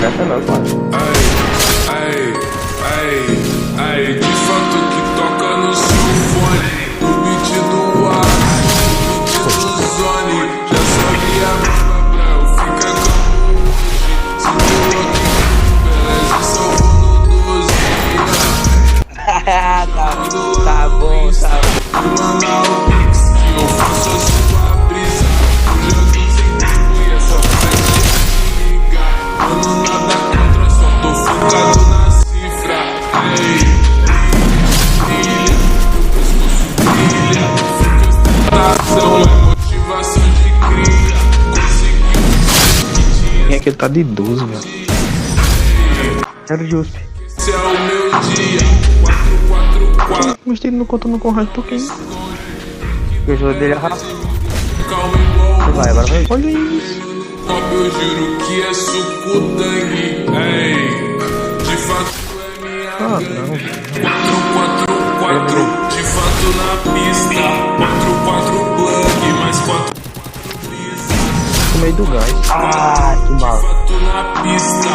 Gasta não, claro. Ai, de fato que toca no seu fone. O beat do ar, o beat do zone. Já sabia pra eu ficar como hoje. Se tu aqui, beleza, salvo no 12. Tá bom. Mandar o mix que eu faço a sua brisa. Já tô sem tempo e essa frente me ligar. Mano, nada contra, só tô focado na cifra. Brilha, fica ostentação, é motivação de cria. Conseguiu. Quem é que ele tá de 12, velho? Quero justo. Esse é o meu dia. 444. Mas ele não contando com o resto por quê? O jogo dele é rápido. Calma igual. Vai, agora vai. Olha isso. Top, eu juro que é suco tangue. De fato é minha gangue. 444. De fato na pista. 44 plug, mais 4 No meio do gás. Que de mal. fato na pista.